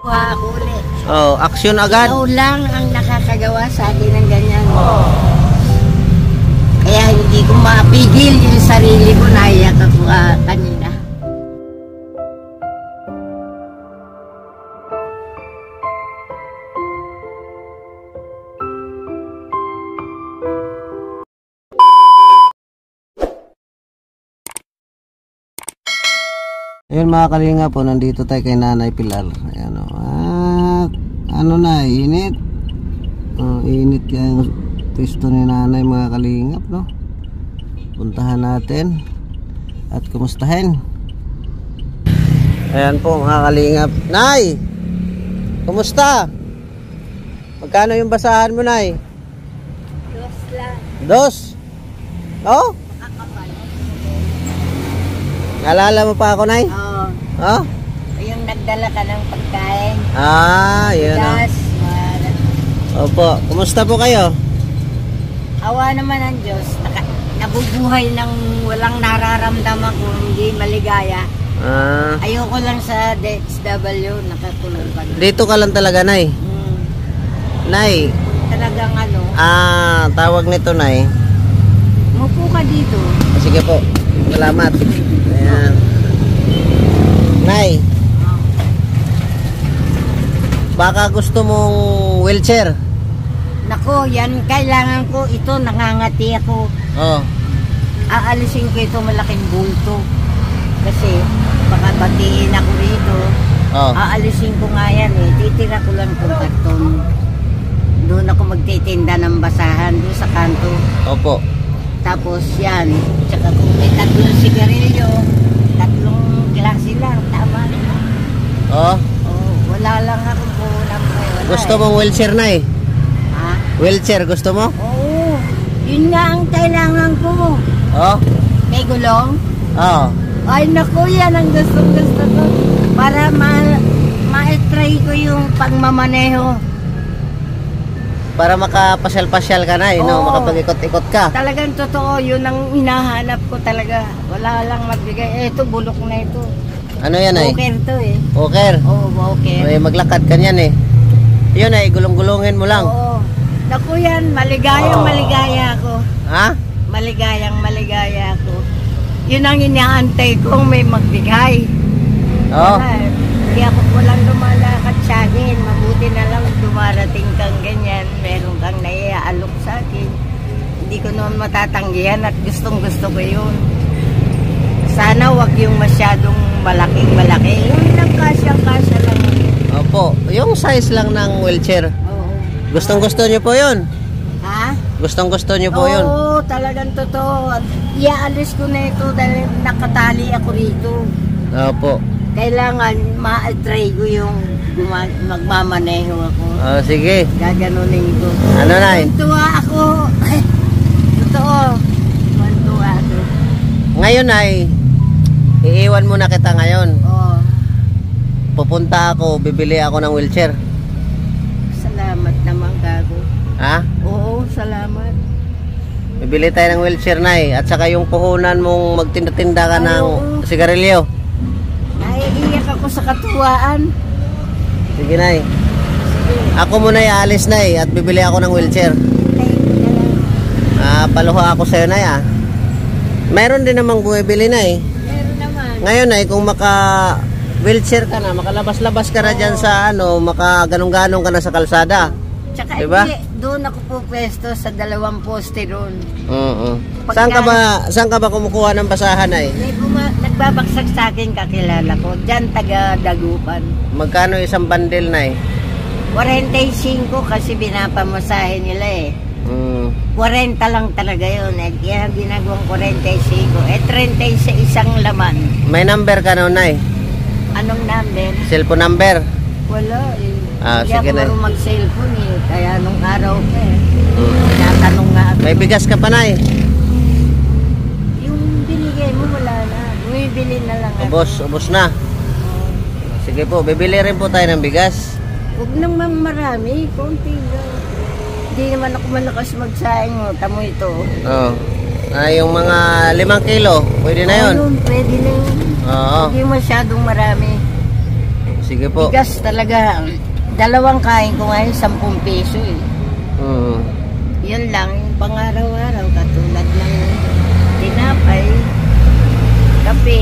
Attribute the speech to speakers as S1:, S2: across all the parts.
S1: Ako ulit.
S2: Oh, action agad.
S1: Ikaw lang ang nakakagawa sa akin ng ganyan. Kaya hindi ko mapigil yung sarili ko. Naiyak ako kanina.
S2: Ayun mga kalinga po, nandito tayo kay Nanay Pilar. Ayan o. Ano na, init. Init yung pisto ni Nanay mga kalingap, no? Puntahan natin at kumustahin. Ayan po mga kalingap. Nay! Kumusta? Magkano yung basahan mo, Nay?
S1: 2 lang.
S2: 2? Oh? Naalala mo pa ako, Nay?
S1: Oo.
S2: Oh?
S1: Yung nagdala ka ng pagkain.
S2: Yun o.
S1: Gas.
S2: Opo. Kumusta po kayo?
S1: Awa naman ng Diyos. Nabubuhay ng walang nararamdaman ko, hindi maligaya. Ayoko lang sa DSW, nakakulong pa.
S2: Dito ka lang talaga, Nay? Nay?
S1: Talagang ano?
S2: Tawag nito, Nay.
S1: Mupo ka dito.
S2: Sige po. Salamat. Ayan. Nay, baka gusto mong wheelchair?
S1: Nako, yan kailangan ko. Ito, nangangati ako.
S2: Oh.
S1: Aalisin ko ito malaking bulto. Kasi baka batiin ako rito.
S2: Oh.
S1: Aalisin ko nga yan eh. Titira ko lang itong karton. Doon ako magtitinda ng basahan doon sa kanto.
S2: Opo.
S1: Tapos yan. Tsaka kung may 3 sigarilyo, 3 klase lang. Tama na.
S2: Oh.
S1: Oh, wala lang akong puhunan pa.
S2: Gusto mong wheelchair, Nay?
S1: Ha?
S2: Wheelchair, gusto mo?
S1: Oo. Yun nga ang kailangan ko.
S2: Oh.
S1: May gulong?
S2: Oh.
S1: Ay naku, yan ang gusto ko. Para ma-try ko yung pagmamaneho.
S2: Para makapasyal-pasyal ka na, no? Makapag-ikot-ikot ka.
S1: Talagang totoo, yun ang hinahanap ko talaga. Wala lang magbigay. Eto, bulok na ito.
S2: Ano yan, Ay?
S1: Walker to eh.
S2: Walker?
S1: Oo, walker.
S2: Ay, maglakad ka niyan eh. Yun ay, gulong-gulongin mo lang.
S1: Oo. Naku yan, maligaya ako.
S2: Ha?
S1: Maligaya ako. Yun ang inaantay kong may magbigay.
S2: Oo.
S1: Hindi ako walang lumalakad sa akin. Mabuti na lang dumarating kang ganyan. Meron kang naiaalok sa akin. Hindi ko naman matatanggihan at gustong-gusto ko yun. Sana wag yung masyadong malaking-malaki. Yung lang kasya-kasya lang.
S2: Opo. Yung size lang ng wheelchair.
S1: Oo.
S2: Gustong-gusto nyo po yun?
S1: Ha?
S2: Gustong-gusto nyo po yun?
S1: Oo, talagang totoo. Iaalis ko na ito dahil nakatali ako rito.
S2: Opo.
S1: Kailangan ma-try ko yung magmamaneho ako.
S2: Sige.
S1: Gaganunin ko.
S2: Ano, Nay?
S1: Tuwa ako. Totoo. Tuwa ako.
S2: Ngayon ay, iiwan muna kita ngayon.
S1: Oo.
S2: Pupunta ako, bibili ako ng wheelchair.
S1: Salamat naman, Gago.
S2: Ha?
S1: Oo, salamat.
S2: Bibili tayo ng wheelchair, Nay. At saka yung puhunan mong magtinda-tinda ka ng sigarilyo.
S1: Naiiyak ako sa katuwaan.
S2: Sige, Nay.
S1: Sige.
S2: Ako muna aalis, Nay, at bibili ako ng wheelchair. Paluha ako sa'yo, Nay, Mayroon din namang bumibili, Nay.
S1: Meron naman.
S2: Ngayon, Nay, kung wheelchair ka na, makalabas-labas ka na dyan sa makaganong-ganong ka na sa kalsada.
S1: Tsaka
S2: diba?
S1: Doon ako po pwesto sa 2 poste doon.
S2: Saan ka ba kumukuha ng basahan, Nay?
S1: Nagbabagsak sa akin kakilala ko. Diyan taga Dagupan.
S2: Magkano isang bundle, Nay?
S1: 45 kasi binapamasahe nila eh. 40 lang talaga yun. Kaya ginagawang 45. 30 sa isang laman.
S2: May number ka na, Nay?
S1: Anong number?
S2: Cellphone number?
S1: Wala eh. Hindi
S2: sige,
S1: ako
S2: Nay.
S1: marunong mag-cellphone eh. Kaya nung araw pa eh. Tinatanong nga ako.
S2: May bigas ka pa, Nay?
S1: Yung binigay mo wala na. Bumibili na lang ako.
S2: Ubos na. Sige po, bibili rin po tayo ng bigas.
S1: Huwag naman marami. Konti lang. Hindi naman ako malakas magsaing mo. Tamo ito.
S2: Yung mga 5 kilo, pwede na yun.
S1: Pwede na yun.
S2: Oo.
S1: Hindi masyadong marami.
S2: Sige po.
S1: Bigas talaga. Dalawang kain ko ngayon, 10 piso eh. Yun lang, yung pang-araw-araw, katulad ng tinapay, kape.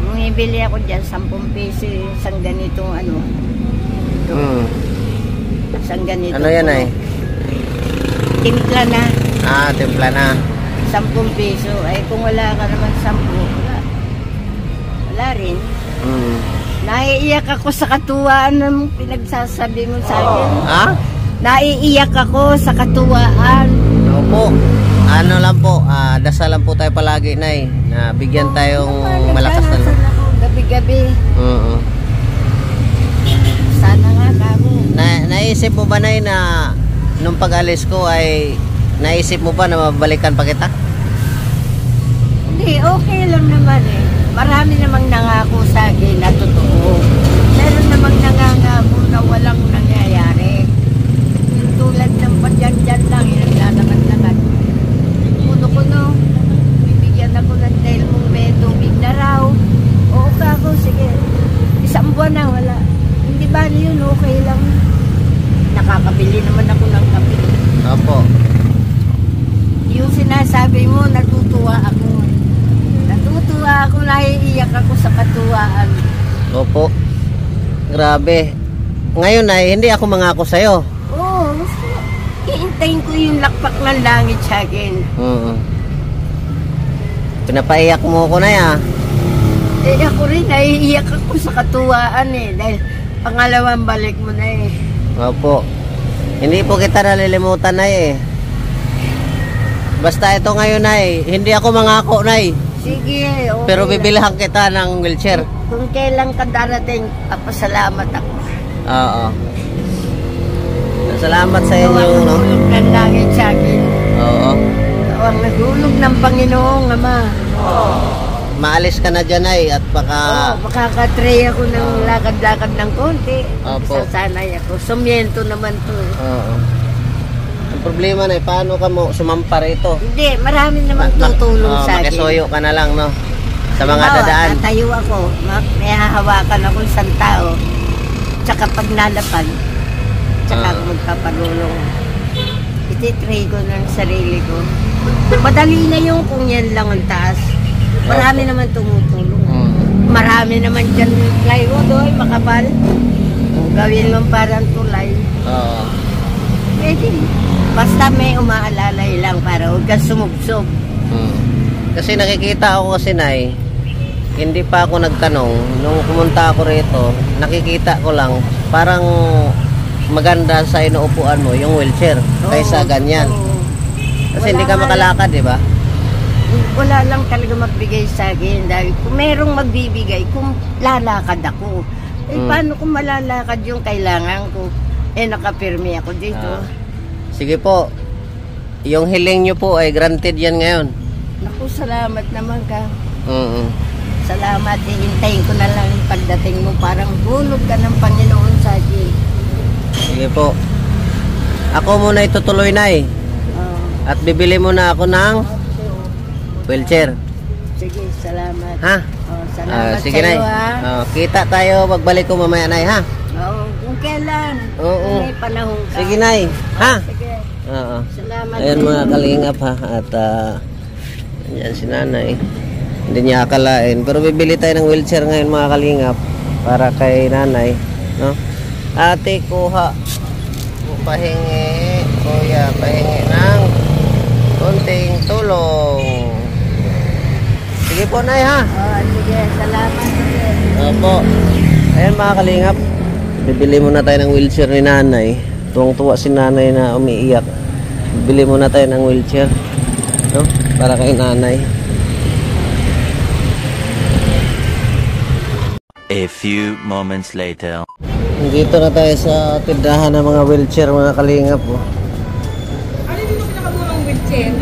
S1: Bumibili ako dyan, 10 piso isang ganitong ano. Isang ganitong.
S2: Ano yan ay?
S1: Timpla na.
S2: Timpla na.
S1: 10 piso. Ay kung wala ka naman 10, wala. Wala rin. Naiiyak ako sa katuwaan ng pinagsasabi mo sa akin. Naiiyak ako sa katuwaan.
S2: Opo. Ano lang po, dasal lang po tayo palagi, Nay, na bigyan tayong malakas na loob.
S1: Gabi-gabi. Sana nga kamo.
S2: Naisip mo ba, Nay, na nung pag-alis ko ay naisip mo ba na mabalikan pa kita?
S1: Hindi, okay lang naman eh. Marami namang nangako sa akin na totoo. Meron namang nangangako na walang nangyayari. Yung tulad ng padyan-dyan lang, naglalakad-lakad. Kuno-kuno, bibigyan ako ng dahil mong may tubig na raw. Oo ka ako, sige. 1 buwan na, wala. Hindi ba yun, okay lang. Nakakabili naman ako ng kape.
S2: Opo.
S1: Yung sinasabi mo, natutuwa ako. Natutuwa ako, naiiyak ako sa katuwaan.
S2: Opo. Grabe. Ngayon ay hindi ako mangako sa'yo.
S1: Oo, iintayin ko yung lakpak ng langit sa akin.
S2: Pinapaiyak mo ko na ya.
S1: Eh ako rin, naiiyak ako sa katuwaan eh. Dahil pangalawang balik mo na eh.
S2: Opo. Hindi po kita nalilimutan, Nay eh. Basta ito ngayon, Nay, hindi ako mangako, Nay.
S1: Sige, okay.
S2: Pero bibilihan kita ng wheelchair.
S1: Kung kailan ka darating, papasalamat ako.
S2: Oo. Salamat sa inyo, no?
S1: Nahulog ng langit sa akin.
S2: Oo.
S1: Ang nahulog ng Panginoong Ama.
S2: Maalis ka na dyan, Nay, at baka...
S1: Makaka-tray ako ng lakad-lakad ng konti.
S2: Opo.
S1: Sasanay ako. Sumiento naman to.
S2: Oo. Ang problema, Nay, paano ka mo sumampa rito?
S1: Hindi, marami namang tutulong sa akin.
S2: Makisuyo ka na lang, no? Sa mga dadaan.
S1: Tatayo ako. May hahawakan ako isang tao. Tsaka pag nalapag, tsaka ako magpapalulong. Ititray ko ng sarili ko. Madali na yung kung yan lang ang taas. Marami naman tumutulong. Marami naman dyan plywood, makapal. Gawin mo parang tulay.
S2: Oo.
S1: Pwede. Basta may umaalalay lang para huwag kang sumubsob.
S2: Kasi nakikita ako kasi, Nay, hindi pa ako nagtanong. Nung pumunta ako rito, nakikita ko lang parang maganda sa inuupuan mo yung wheelchair kaysa ganyan. Kasi hindi ka makalakad, di ba?
S1: Wala lang talaga magbigay sa akin dahil kung merong magbibigay, kung lalakad ako, paano kung malalakad yung kailangan ko? Nakapirmi ako dito.
S2: Sige po, yung hiling nyo po ay granted yan ngayon.
S1: Naku, salamat naman ka. Salamat, hihintayin ko na lang yung pagdating mo. Parang hulog ka ng Panginoon sa akin.
S2: Sige po. Ako muna itutuloy, Nay. At bibili muna ako ng wheelchair.
S1: Sige, salamat.
S2: Ha?
S1: Salamat
S2: sige,
S1: sa'yo,
S2: Nay.
S1: ha?
S2: Kita tayo pagbalik ko mamaya, Nay, ha?
S1: Kung kailan.
S2: Oo.
S1: May panahon ka.
S2: Sige, Nay. Ha?
S1: Sige.
S2: Oo.
S1: Salamat.
S2: Ayan mga kalingap, ha? At yan si Nanay. Hindi niya akalain. Pero bibili tayo ng wheelchair ngayon, mga kalingap, para kay Nanay, no? Ate, kuha. Pahingi. Kuya, pahingi ng konting tulong. Sige po, Nay, ha?
S1: Sige, salamat.
S2: Opo. Ayan mga kalingap, bibili muna tayo ng wheelchair ni Nanay. Tuwang-tuwa si Nanay na umiiyak. Bibili muna tayo ng wheelchair, no? Para kay Nanay.
S3: A few moments later.
S2: Dito na tayo sa tindahan ng mga wheelchair, mga kalingap.
S4: Ano yung pinakamurang wheelchair?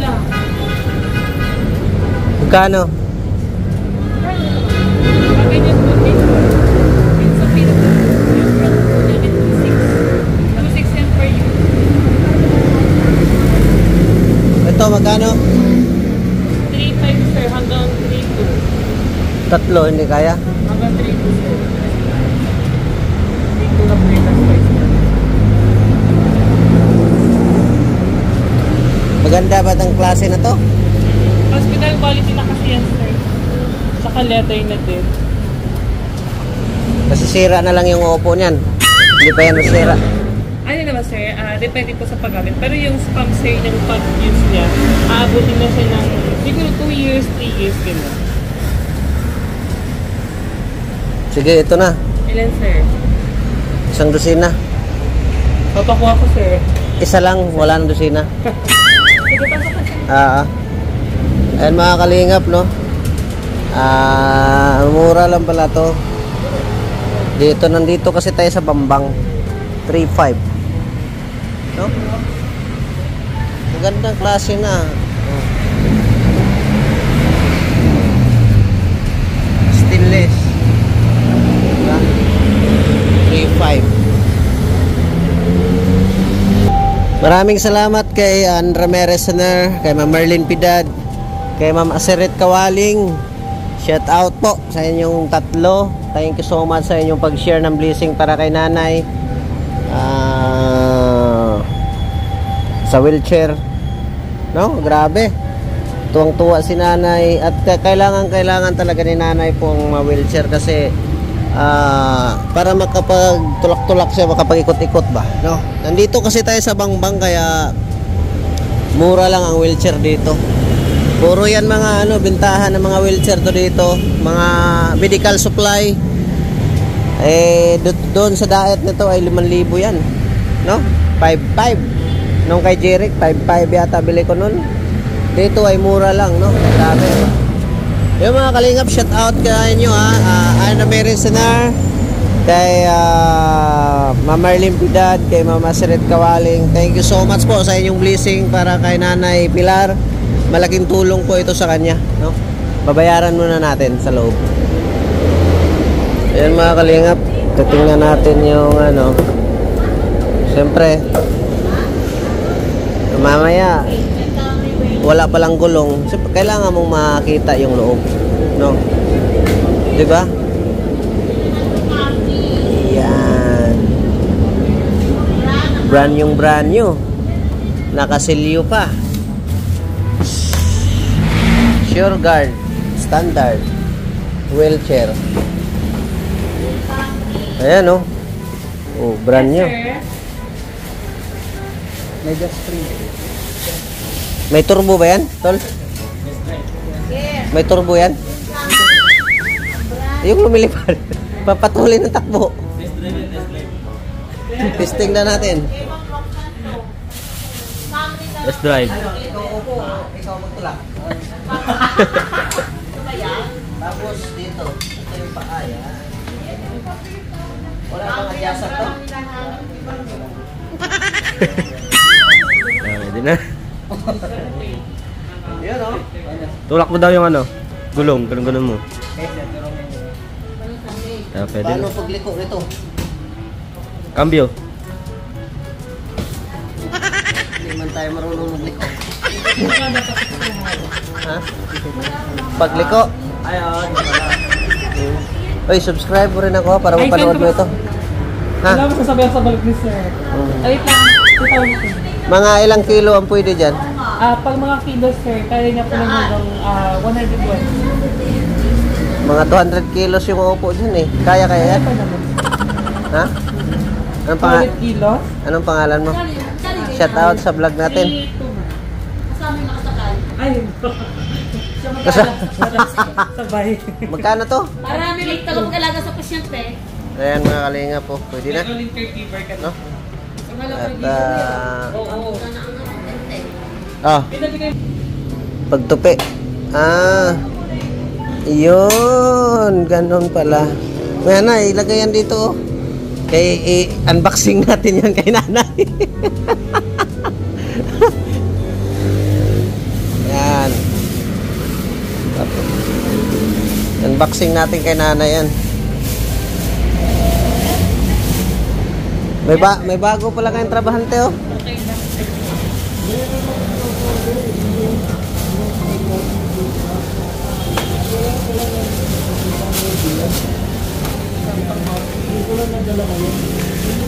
S2: Magkano?
S4: Ganyan po din. Yung sa pinaka 2.6 yan per unit.
S2: Ito, magkano?
S4: 3.5 sir, hanggang 3.2.
S2: Tatlo, hindi kaya?
S4: Hanggang 3.2 sir.
S2: Maganda ba ang klase na to?
S4: Hospital quality na kasi yan, sir. Saka leather na din.
S2: Masisira na lang yung upo niyan. Hindi pa yan masira.
S4: Ano naman, sir? Depende po sa paggamit. Pero yung spam, sir, yung pag-use niya, aabutin na siya ng siguro 2 years, 3 years, gano'n.
S2: Sige, ito na.
S4: Ilan, sir?
S2: 1 dosina.
S4: Papakuha ko, sir.
S2: Isa lang, wala nang dosina.
S4: Sige, pasok ka, sir.
S2: Ayan mga kalingap, no? Mura lang pala to. Nandito kasi tayo sa Bambang. 3.5. No? Magandang klase na. Stainless. Diba? 3.5. Maraming salamat kay Andra Meresener, kay Ma'am Merlin Pidad, kay Ma'am Aseret Kawaling. Shout out po sa inyong tatlo. Thank you so much sa inyong pag-share ng blessing para kay nanay. Sa wheelchair. No? Grabe. Tuwang-tuwa si nanay. At kailangan talaga ni nanay pong wheelchair kasi para makapagtulak-tulak siya, makapag-ikot-ikot ba, no? Nandito kasi tayo sa Bangbang kaya mura lang ang wheelchair dito. Puro yan mga bintahan ng mga wheelchair to dito, mga medical supply. Doon sa diet nito ay 5,000 yan, no? 5,500. Nung kay Jeric 5,500 yata bili ko nun. Dito ay mura lang, no? Grabe. Yung mga kalingap, shout out kay inyo Ana Meresener, kay Ma'am Marlene Pidad, kay Mama Seret Kawaling. Thank you so much po sa inyong blessing para kay Nanay Pilar. Malaking tulong po ito sa kanya, no? Babayaran muna natin sa loob. Ayan mga kalingap, titingnan natin yung siyempre mamaya wala palang gulong. Kailangan mong makita yung loob, no? 'Di ba? Yan. Brand new. Nakasilyo pa. Sure guard, standard wheelchair. Ayan, oh. Oh, brand new. May turbo ba yan, tol? May turbo yan? Yung lumilipad. Papatuloy ng takbo. Testing na natin.
S3: Let's drive.
S2: Ikaw magtulak. Tapos dito, ito yung paaya. Wala kang adyasan to?
S3: Hindi na.
S2: Yun, oh.
S3: Tulak mo daw yung gulong. Ganun mo. Pwede.
S2: Paano pagliko nito?
S3: Cambio.
S2: Hindi man tayo marunong magliko. Ha? Pagliko? Ayun. Oy, subscribe mo rin ako para mapanood mo ito. Ha?
S4: Wala mo sasabihan sa balik ni sir. Wait lang.
S2: Mga ilang kilo ang pwede dyan?
S4: Pag mga kilos, sir, kaya niya po lang hanggang 101.
S2: Mga 200 kilos yung upo dyan eh. Kaya yan? Ha?
S4: Anong kilos?
S2: Anong pangalan mo? Shout out sa vlog natin.
S4: Ay, sabay.
S2: Magkano to?
S5: Marami may talong kalaga sa pasyente.
S2: Ayan mga kalinga po. Pwede na?
S4: Meron caregiver ka
S2: No? At pagtupi. Yun. Ganon pala. Nanay, ilagay yan dito. Kay unboxing natin yan kay nanay. Yan. Unboxing natin kay nanay yan. May bago pala kayong trabahante, oh.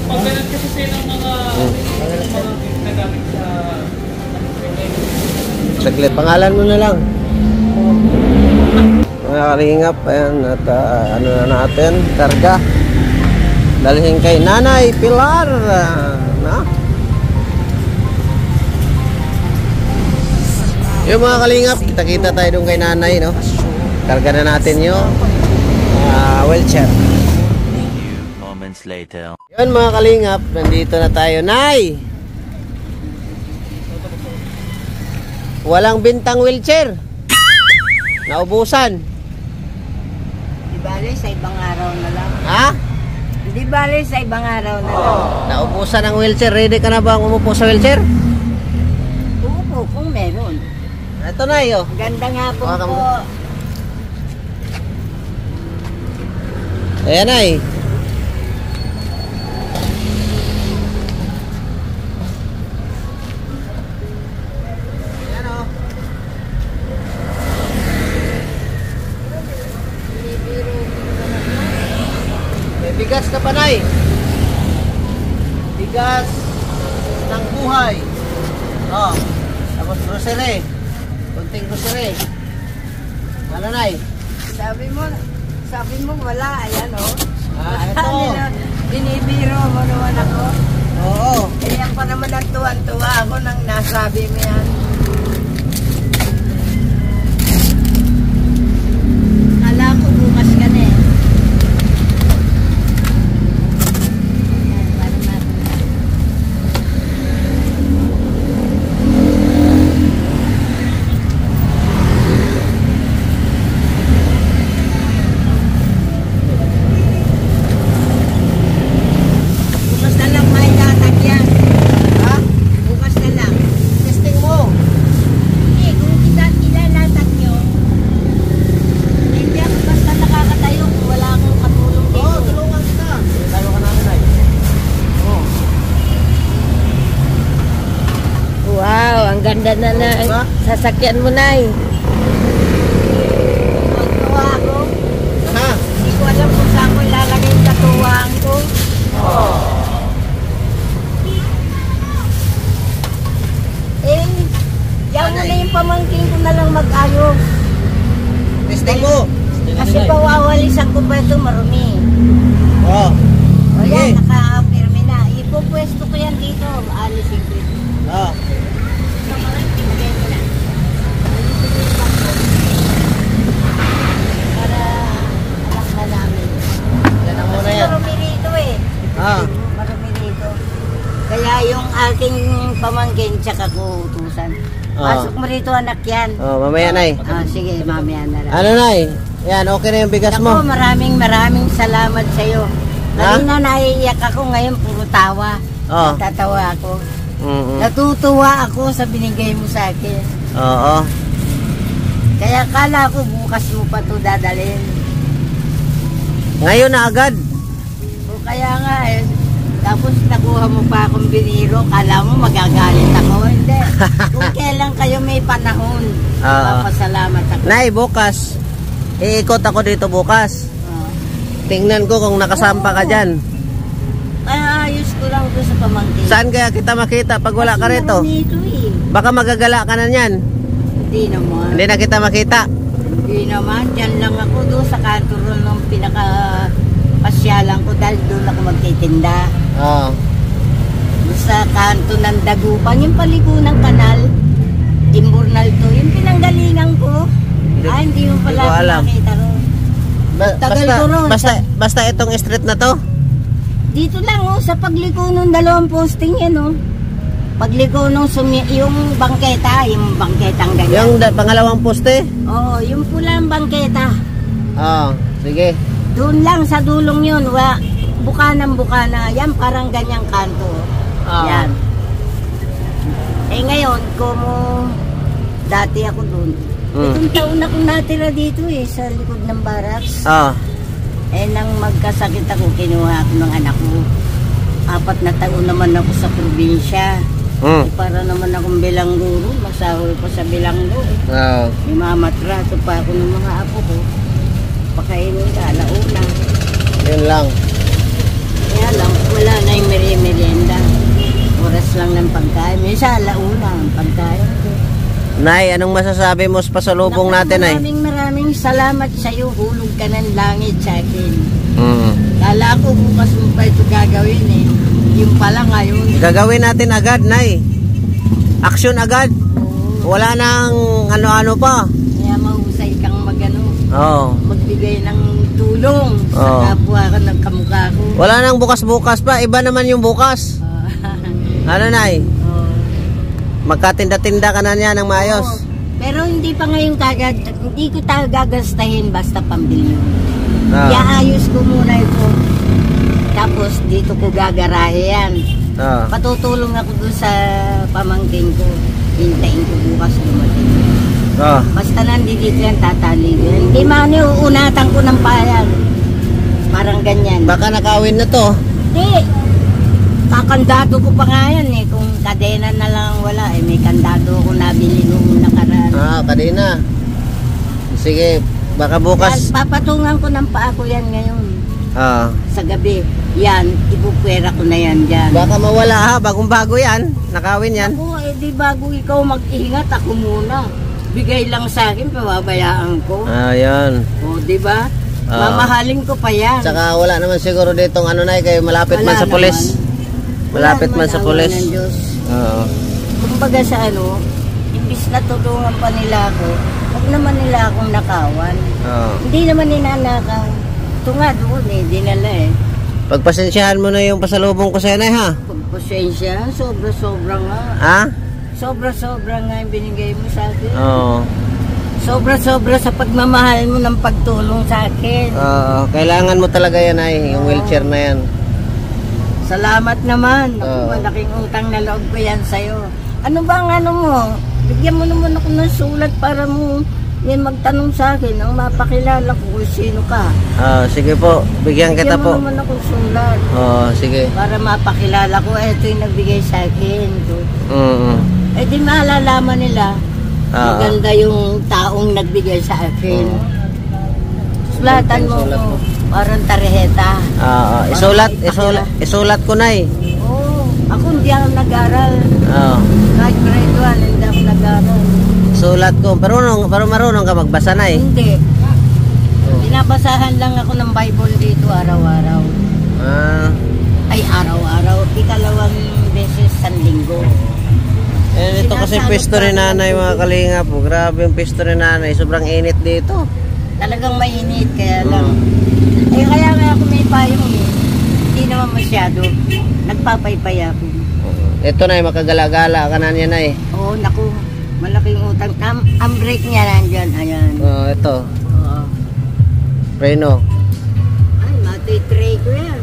S4: Pag ganun kasi sila ng mga nagamit sa
S2: Saglit, pangalan mo na lang. Mga kalingap, ayan, at ano na natin, karga. Dalhin kay Nanay Pilar. Na? Yung mga kalingap, kita-kita tayo doon kay Nanay, no? Karga na natin yung wheelchair.
S6: Moments later.
S2: Yun mga kalingap, nandito na tayo. Nay! Walang bintang wheelchair. Naubusan.
S1: Di bale, sa ibang araw na lang.
S2: Ha?
S1: Di bale, sa ibang araw na lang.
S2: Naubusan ang wheelchair. Ready ka na ba umupo sa wheelchair?
S1: Uupo kung meron.
S2: Ito na yun.
S1: Gandang hapon
S2: Baka
S1: po.
S2: Ayan ay. Ayan o. May bigas ka pa, Nay. Bigas ng buhay. Oh. Tapos grocery. Kunting grocery. Ano, Nay?
S1: Sabi mo wala, ayan o.
S2: Ito.
S1: Binibiro mo naman ako.
S2: Oo.
S1: Kaya pa naman ang tuwan-tuwa ako nang nasabi mo yan. Kala ko bukas ka na eh. Bukas na lang may latag yan.
S2: Ha?
S1: Bukas na lang.
S2: Testing mo.
S1: Eh, kung ilalatag nyo, hindi ako basta nakakatayo kung wala akong katulong dito.
S2: Oo, tulungan kita. Tayo ka namin, Nay. Oo.
S1: Wow, ang ganda na na
S2: Diba?
S1: sasakyan mo, Nay. Tuwa ako.
S2: Ha?
S1: Hindi ko alam kung saan ko ilalagay yung katuwaan ko. Eh, yan mo na yung pamangkin ko na lang mag-ayos.
S2: Testing mo.
S1: Kasi pawawalisan ko pa ito marumi.
S2: Oo.
S1: O
S2: Sige.
S1: yan, naka-firme na. Ipopwesto ko yan dito. Alisin ko ito.
S2: Oo.
S1: Para alam na namin.
S2: Yan ang muna
S1: Kasi
S2: yan.
S1: marumi rito eh.
S2: Ah.
S1: Marumi rito. Kaya yung aking pamangkin tsaka ko utusan.
S2: Ah.
S1: Pasok mo rito anak yan.
S2: Oh, mamaya, Nay.
S1: Sige, mamaya na lang.
S2: Ano, Nay? Yan, okay na yung bigas
S1: Ako,
S2: mo.
S1: maraming salamat sa iyo.
S2: Ha?
S1: Kanina naiiyak ako, ngayon puro tawa.
S2: Oh.
S1: Natatawa ako.
S2: Mm-mm.
S1: Natutuwa ako sa binigay mo sa akin.
S2: Oo.
S1: Kaya kala ko bukas mo pa ito dadalhin.
S2: Ngayon na agad.
S1: O kaya nga eh. Tapos nakuha mo pa akong biniro. Kala mo magagalit ako. Hindi. Kung kailan kayo may panahon. Papasalamat ako.
S2: Nay, bukas. Iikot ako dito bukas.
S1: Oh.
S2: Tingnan ko kung nakasampa ka dyan.
S1: Kaya ayos ko lang doon sa pamangkin.
S2: Saan kaya kita makita pag wala ka
S1: Kasi
S2: rito?
S1: marami ito eh.
S2: Baka magagala ka na niyan.
S1: Hindi naman.
S2: Hindi na kita makita.
S1: Hindi naman. Diyan lang ako doon sa kanto ron ng pinaka-pasyalan ko dahil doon ako magtitinda.
S2: Oo.
S1: Doon sa kanto ng Dagupan, yung paliko ng kanal, Timburnal to, yung pinanggalingan ko. Hindi mo pala
S2: Hindi ko alam.
S1: nakita ron. Tagal ko ron.
S2: Basta itong street na to.
S1: Dito lang oh, sa pagliko ng dalawang posting yan oh. Pagliko nung yung bangketang ganyan.
S2: Yung pangalawang poste.
S1: Oo, yung pulang bangketa.
S2: Oo. Sige.
S1: Doon lang sa dulong yun, bukana. Yan parang ganyang kanto.
S2: Ah.
S1: Yan. Eh ngayon, como dati ako doon. Itong taon akong natira dito eh, sa likod ng barracks.
S2: Oo.
S1: Eh nang magkasakit ako, kinuha ako ng anak ko. 4 na taon naman ako sa probinsya. Eh, para naman akong bilangguro, masahoy pa sa bilanggo.
S2: Oo.
S1: May mamatrato pa ako ng mga apo ko. Pakainin ka, alauna.
S2: Yun lang.
S1: Kaya lang, wala na yung merienda. Oras lang ng pagkain. Minsan, alauna ang pagkain ko.
S2: Nay, anong masasabi mo sa pasalubong natin, Nay?
S1: Maraming salamat sa iyo. Hulog ka ng langit sa akin.
S2: Mm.
S1: Kala ko bukas mo pa ito gagawin eh. Yung pala ngayon.
S2: Gagawin natin agad, Nay. Action agad. Wala nang ano-ano pa.
S1: Kaya mahusay kang
S2: Oo.
S1: magbigay ng tulong
S2: Oo.
S1: sa kapwa ka ng kamukha ko.
S2: Wala nang bukas-bukas pa. Iba naman yung bukas. Ano, Nay? Magkatinda-tinda ka na niya ng maayos.
S1: Oo. Pero hindi pa ngayon kagad, hindi ko gagastahin basta pambili. Iaayos ko muna ito. Tapos dito ko gagarahe yan. Patutulong ako doon sa pamangkin ko. Hintayin ko bukas dumating. Basta nandito yan, tatali ko yan. Hindi man uunatan ko ng payag. Parang ganyan.
S2: Baka nakawin na to.
S1: Hindi. Kakandado ko pa nga yan eh. Kung kadena na lang wala eh. May kandado ako nabili noong nakaraan.
S2: Kadena. Sige, baka bukas.
S1: Papatungan ko ng paa ko yan ngayon. Sa gabi. Yan, ipupwera ko na yan dyan.
S2: Baka mawala ha, bagong-bago yan. Nakawin yan.
S1: Ako, di bago ikaw mag-ingat, ako muna. Bigay lang sa akin, pababayaan ko.
S2: Yan.
S1: O, di ba? Mamahalin ko pa yan.
S2: Saka wala naman siguro ditong ano na kayo malapit
S1: Wala
S2: man sa pulis. Malapit man sa pulis. Oo.
S1: Kumbaga sa ano, imbis na tulungan pa nila ako, huwag naman nila akong nakawan. Hindi naman ninanakaw. Ito nga doon eh, dinala eh.
S2: Pagpasensyahan mo na yung pasalubong ko sa'yo, Nay, ha?
S1: Pagpasensya, sobra-sobra nga.
S2: Ha?
S1: Sobra-sobra nga yung binigay mo sa akin.
S2: Oo.
S1: Sobra-sobra sa pagmamahal mo ng pagtulong sa akin.
S2: Kailangan mo talaga yan, Nay, yung wheelchair na yan.
S1: Salamat naman. Malaking utang na loob ko yan sa'yo. Ano ba ang ano mo? Bigyan mo naman ako ng sulat para mo magtanong sa akin. Ang mapakilala ko kung sino ka.
S2: Sige po. Bigyan kita po.
S1: Bigyan mo naman ako sulat.
S2: Sige.
S1: Para mapakilala ko. Ito yung nagbigay sa akin. Di maalalaman nila. Maganda yung taong nagbigay sa akin. Sulatan mo ko. Parang tarjeta.
S2: Isulat ko, Nay.
S1: Ako hindi ako nag-aral. Kahit grade 1, hindi ako nag-aral.
S2: Sulat ko. Pero marunong ka magbasa, Nay?
S1: Hindi. Binabasahan lang ako ng Bible dito araw-araw. Ay, araw-araw. Ikalawang beses sa linggo.
S2: Ito kasi pwesto ni Nanay, mga kalinga po. Grabe yung pwesto ni Nanay. Sobrang init dito.
S1: Talagang mainit, kaya lang. Kaya ako may payong eh. Hindi naman masyado. Nagpapaypay ako.
S2: Ito, Nay, makagala-gala ka na niya, Nay.
S1: Oo, naku. Malaking utang. Ang brake niya nandyan. Ayan.
S2: Ito.
S1: Oo.
S2: Preno.
S1: Ay, mati-tray ko yan.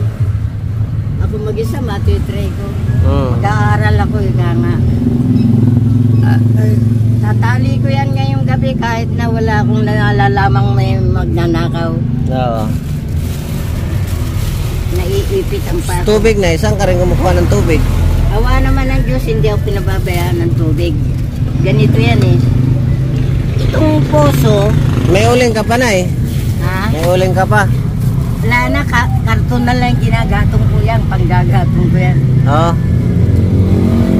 S1: Ako mag-isa, mati-tray ko. Mag-aaral ako, ika nga. Tatali ko yan ngayong gabi kahit na wala akong nalalamanang may magnanakaw. Naiipit ang pako.
S2: Tubig, Nay. Saan ka rin kumukuha ng tubig?
S1: Awa naman ng Diyos, hindi ako pinababayaan ng tubig. Ganito yan eh. Itong poso.
S2: May uling ka pa, Nay.
S1: Ha?
S2: May uling ka pa.
S1: Wala na, karton na lang ginagatong ko yan. Panggagatong ko yan.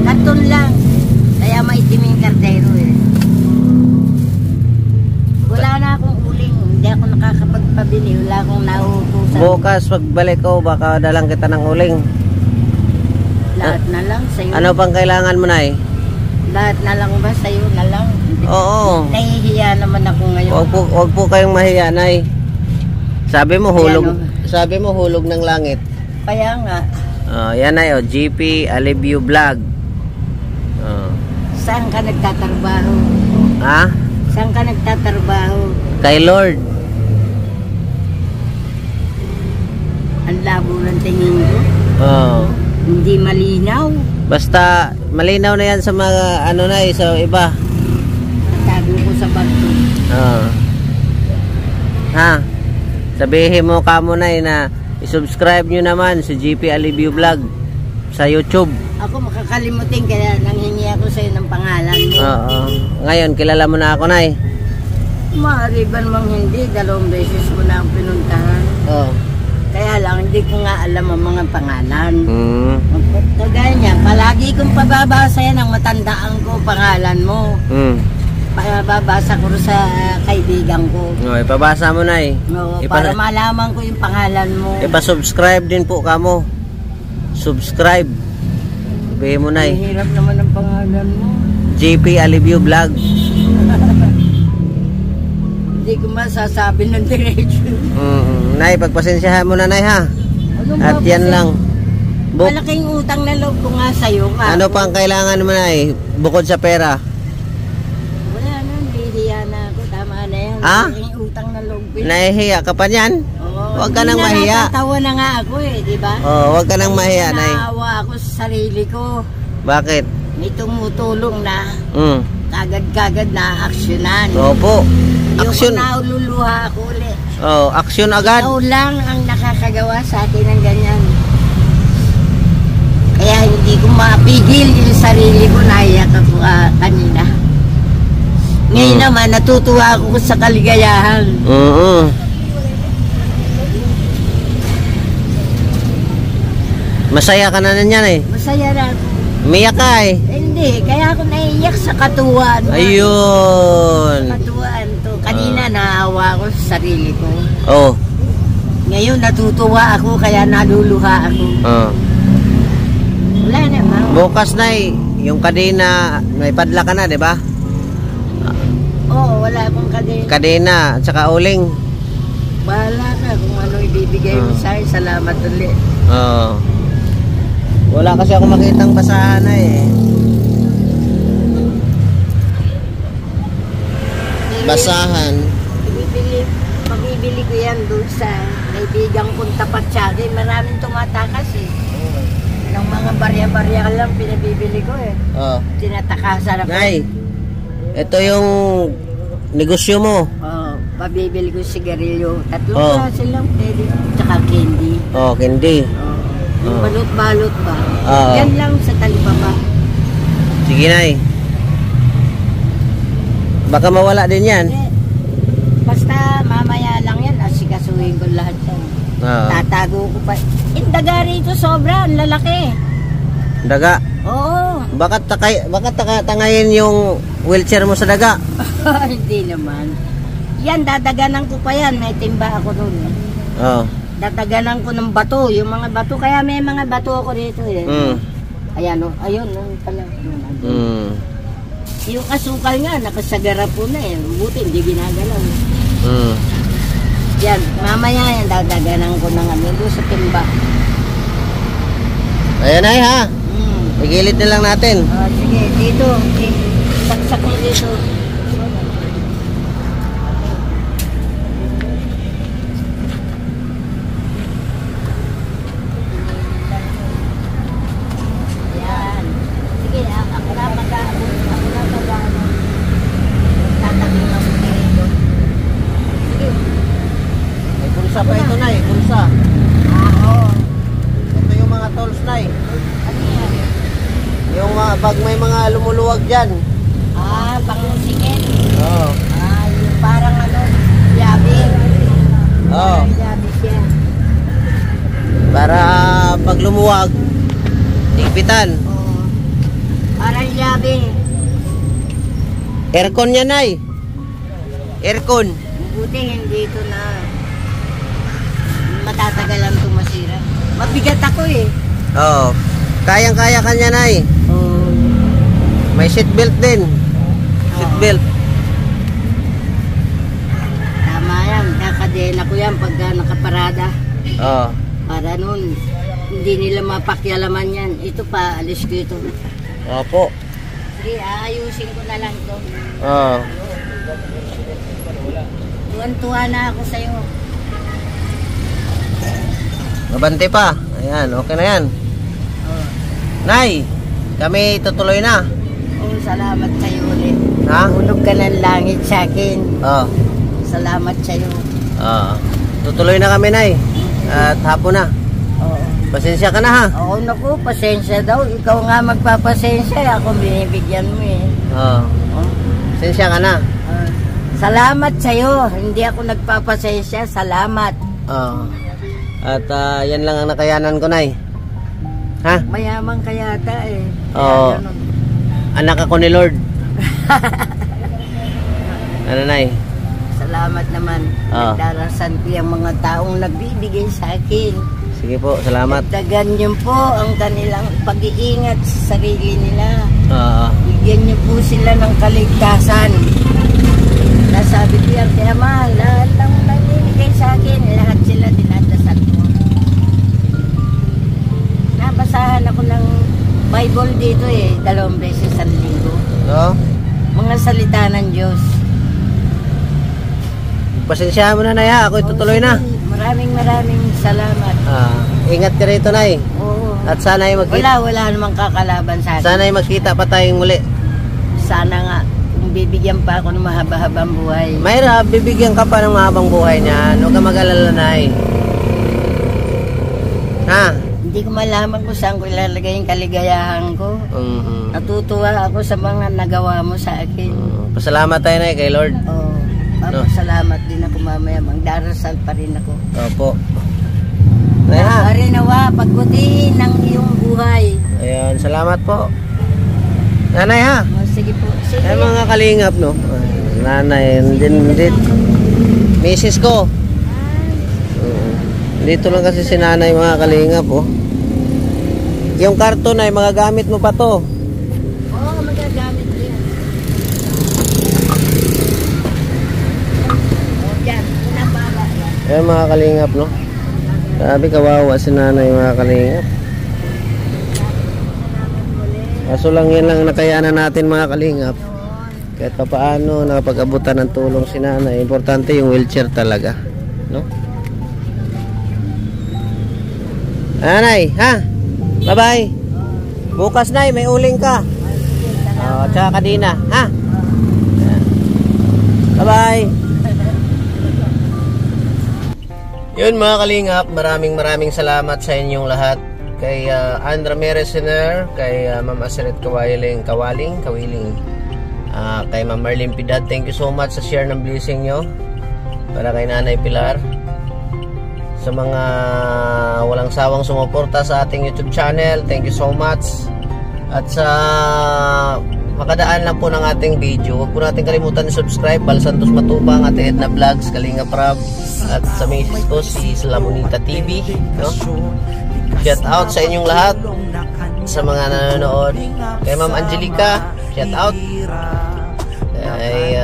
S1: Karton lang. Kaya maitiming kardero eh. Wala na akong uling. Hindi ako nakakapagpabili. Wala akong nauutusan.
S2: Bukas, pagbalik ko, baka dalang kita ng uling.
S1: Lahat na lang sa'yo.
S2: Ano pang kailangan mo, Nay?
S1: Lahat na lang ba sa'yo na lang?
S2: Oo.
S1: Nahihiya naman ako ngayon.
S2: Huwag po kayong mahiya, Nay. Sabi mo hulog ng langit.
S1: Kaya nga.
S2: Yan, Nay, GP Alivio Vlog.
S1: Saan ka nagtatrabaho?
S2: Ha?
S1: Saan ka nagtatrabaho?
S2: Kay Lord.
S1: Ang labo ng tingin ko. Hindi malinaw.
S2: Basta malinaw na yan sa mga ano, Nay, sa iba.
S1: Tago ko sa bagto.
S2: Ha? Sabihin mo kamo, Nay, na i-subscribe nyo naman si GP Alivio Vlog sa YouTube.
S1: Ako makakalimutin kaya nanghingi ako sa'yo ng pangalan mo.
S2: Ngayon, kilala mo na ako, Nay.
S1: Maaari ba namang hindi? 2 beses mo na ang pinuntahan. Kaya lang, hindi ko nga alam ang mga pangalan.
S2: Hmm.
S1: Kagaya niya, palagi kong pababasa yan ang matandaan ko, pangalan mo.
S2: Hmm.
S1: Babasa ko sa kaibigan ko.
S2: O, ipabasa mo na eh.
S1: No, para malaman ko yung pangalan mo.
S2: Ipa-subscribe din po kamo. Subscribe. Sabihin mo na eh.
S1: Hirap naman ang pangalan mo.
S2: JP Alivio Vlog.
S1: Hindi ko masasabi ng diretso.
S2: Nay, pagpasensyahan mo na, Nay, ha?
S1: Anong
S2: At yan lang.
S1: Malaking utang na loob ko nga sa'yo.
S2: Ano pang kailangan mo, Nay? Bukod sa pera?
S1: Wala na, nahihiya na ako. Tama na yan.
S2: Ha?
S1: Malaking utang na loob.
S2: Nahihiya ka pa niyan? Huwag ka nang mahiya.
S1: Natatawa na nga ako eh, di ba?
S2: Huwag ka nang mahiya, Nay.
S1: Naawa ako sa sarili ko.
S2: Bakit?
S1: May tumutulong na. Kagad-kagad na aksyonan.
S2: Opo.
S1: Aksyon.
S2: Aksyon.
S1: Yung naululuha ako ulit.
S2: Aksyon agad.
S1: Ikaw lang ang nakakagawa sa akin ng ganyan. Kaya hindi ko mapigil yung sarili ko. Naiyak ako kanina. Ngayon naman, natutuwa ako sa kaligayahan.
S2: Masaya ka na nanyan eh.
S1: Masaya na ako.
S2: Umiyak ka eh.
S1: Hindi, kaya ako naiiyak sa katuwaan.
S2: Ayun.
S1: Katuwaan to. Kanina naawa ako sa sarili ko. Ngayon natutuwa ako kaya naluluha ako. Wala naman.
S2: Bukas na eh. Yung kadena, may padla ka na, di ba?
S1: Oo, wala akong kadena.
S2: Kadena, at saka uling.
S1: Bahala ka kung ano ibibigay mo sa akin. Salamat ulit.
S2: Wala kasi ako makitang basahan na eh. Basahan.
S1: Mabibili ko yan doon sa kaibigan kong tapat sa akin. Maraming tumatakas eh. Ng mga barya-barya lang pinabibili ko eh. Tinatakasan ako.
S2: Nay, ito yung negosyo mo.
S1: Pabibili ko sigarilyo. 3 klase lang pwede. Tsaka candy.
S2: Candy.
S1: Yung balot-balot ba? Yan lang sa talibaba.
S2: Sige, Nay. Baka mawala din yan.
S1: Basta mamaya lang yan. Asikasuhin ko lahat yan. Tatago ko pa. Daga rito sobra. Ang lalaki.
S2: Daga?
S1: Oo.
S2: Bakit tangayin yung wheelchair mo sa daga?
S1: Hindi naman. Yan, dadaganan ko pa yan. May timba ako nun. Dadaganan ko ng bato. Yung mga bato. Kaya may mga bato ako dito eh. Ayan o. Ayun. Pala. Yung kasukal nga. Nakasagara po na eh. Buti hindi ginagalaw. Yan. Mamaya yan. Dadaganan ko ng ano doon sa timba.
S2: Ayan ay ha. Igilid na lang natin.
S1: Sige. Dito. Saksak mo dito.
S2: Bulsa pa ito, Nay. Bulsa. Ito yung mga tools, Nay. Yung pag may mga lumuluwag dyan.
S1: Pang-sikit. Yung parang yabi. Yabi siya.
S2: Para pag lumuwag, higpitan.
S1: Parang yabi.
S2: Aircon yan, Nay. Aircon.
S1: Buti hindi ito na matatagalan ito masira. Mabigat ako eh.
S2: Kayang-kaya ka niya, Nay. May seatbelt din. Seatbelt.
S1: Tama yan. Kakadena ko yan pagka nakaparada. Para nun, hindi nila mapakyalaman yan. Ito pa, alis ko ito.
S2: Opo.
S1: Sige, aayusin ko na lang ito. Tuwan-tuwa na ako sa'yo.
S2: Mabante pa. Ayan, okay na yan. Nay, kami tutuloy na.
S1: Salamat sa'yo ulit.
S2: Ha?
S1: Hulog ka ng langit sa akin. Salamat sa'yo.
S2: Tutuloy na kami, Nay. At hapon na. Pasensya ka na, ha?
S1: Oo, naku, pasensya daw. Ikaw nga magpapasensya. Ako binibigyan mo eh.
S2: Pasensya ka na.
S1: Salamat sa'yo. Hindi ako nagpapasensya. Salamat.
S2: At yan lang ang nakayanan ko, Nay. Ha?
S1: Mayaman ka yata eh.
S2: Oo.
S1: Kaya ganun.
S2: Anak ako ni Lord. Ano, Nay?
S1: Salamat naman.
S2: Oo.
S1: Nagdarasan ko yung mga taong nagbibigay sa akin.
S2: Sige po, salamat.
S1: Dagan niyo po ang kanilang pag-iingat sa sarili nila.
S2: Oo.
S1: Bigyan niyo po sila ng kaligtasan. Nasabi ko yan, kaya mahal, lahat ng nagbibigay sa akin, lahat sila dinadasal ko. Nabasahan ako ng Bible dito eh, 2 beses sa linggo.
S2: No?
S1: Mga salita ng Diyos.
S2: Pasensyahan mo na, Nay, ha? Ako itutuloy na.
S1: Maraming salamat.
S2: Ingat ka rito, Nay.
S1: Oo.
S2: At sana ay magkita.
S1: Wala namang kakalaban sa akin.
S2: Sana ay magkita pa tayong muli.
S1: Sana nga, kung bibigyan pa ako ng mahaba-habang buhay.
S2: Mayra, bibigyan ka pa ng mahabang buhay niyan. Huwag ka mag-alala, Nay. Ha?
S1: Hindi ko malaman kung saan ko ilalagay yung kaligayahan ko. Natutuwa ako sa mga nagawa mo sa akin.
S2: Pasalamat tayo, Nay, kay Lord.
S1: Oo. Papasalamat din ako mamaya. Magdarasal pa rin ako.
S2: Opo. Nay, ha?
S1: Nawa, pagbutihin ng iyong buhay.
S2: Ayan, salamat po. Nanay, ha?
S1: Sige po. Sige.
S2: Ay, mga kalingap, no? Nanay, din. Misis ko. Dito lang kasi si nanay, mga kalingap, oh. Yung karton ay magagamit mo pa to.
S1: Oo, magagamit ko yan. Yan, pinabala yan.
S2: Ayan, mga kalingap, no? Sabi, kawawa si nanay, mga kalingap. Kaso lang yan lang nakayanan natin, mga kalingap. Kahit pa paano nakapag-abutan ng tulong si nanay. Importante yung wheelchair talaga, no? Nanay, ha? Bye-bye. Bukas, Nay, may uling ka. Tsaka kadina, ha? Bye-bye. Yun, mga kalingap, maraming salamat sa inyong lahat. Kay Andra Meresiner, kay Ma'am Aseret Kawiling, kay Ma'am Marlene Pidad, thank you so much sa share ng blessing nyo para kay Nanay Pilar. Sa mga walang sawang sumuporta sa ating YouTube channel, thank you so much. At sa makadaan lang po ng ating video, huwag po natin kalimutan i-subscribe. Bal Santos Matubang, Ate Edna Vlogs, Kalinga Prab, at sa misis ko si Slamonita TV, no? Shout out sa inyong lahat, sa mga nanonood. Kay Ma'am Angelica, shout out. Kay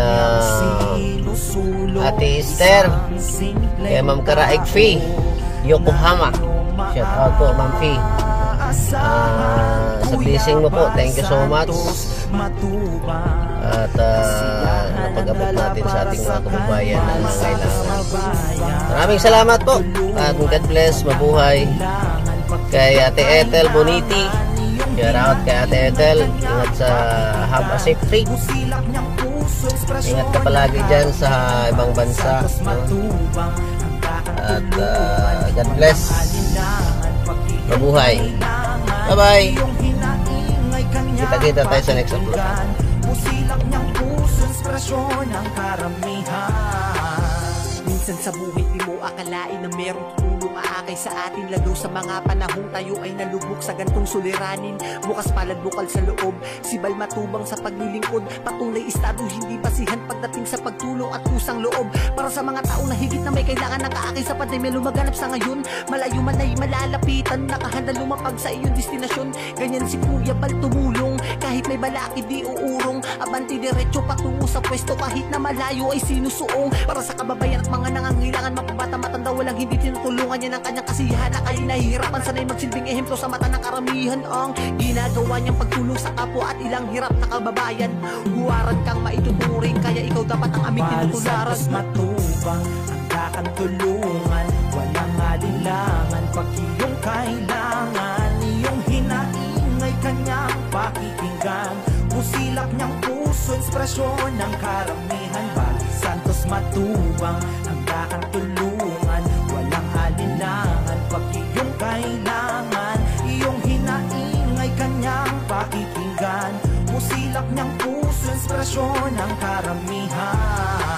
S2: Ate Esther, kay Ma'am Karaig Fee, Yokohama, shout out po, Ma'am Fee. Sa blessing mo po, thank you so much. At napag-abot natin sa ating mga kababayan na nangailangan. Maraming salamat po, at God bless, mabuhay. Kay Ate Ethel Boniti, shout out kay Ate Ethel. Ingat sa have a safe trip. Ingat ka palagi dyan sa ibang bansa, no? At God bless, mabuhay. Bye bye. Kita-kita tayo sa next upload.
S7: Minsan sa buhay di mo akalain na merong tutulong aakay sa atin. Lalo sa mga panahong tayo ay nalubog sa gantong suliranin. Bukas palad bukal sa loob, sibal matubang sa paglilingkod. Patunay estado hindi basihan pagdating sa pagtulong at kusang loob. Para sa mga tao na higit na may kailangan ng kaakay sa pandemya lumaganap sa ngayon. Malayo man ay malalapitan, nakahanda lumapag sa iyong destinasyon. Ganyan si Kuya Bal tumulong, kahit may balakid di uurong. Abanti diretso patungo sa pwesto kahit na malayo ay sinusuong. Para sa kababayan at mga nangangailangan, mapabata matanda, walang hindi tinutulungan niya ng kanyang kasiyahan. Na kayo nahihirapan, sana'y magsilbing ehemplo sa mata ng karamihan. Ang ginagawa niyang pagtulong sa kapwa at ilang hirap na kababayan. Huwaran kang maituturing, kaya ikaw dapat ang aming tinutularan.
S8: Santos Matubang, handa kang tulungan, walang alinlangan pag iyong kailangan. Iyong hinaingay kanyang pakikinggan, musilak niyang puso, inspirasyon ng karamihan. Santos Matubang, handa kang tulungan, walang alinlangan pag iyong kailangan. Iyong hinaingay kanyang pakikinggan, musilak niyang puso, inspirasyon ng karamihan.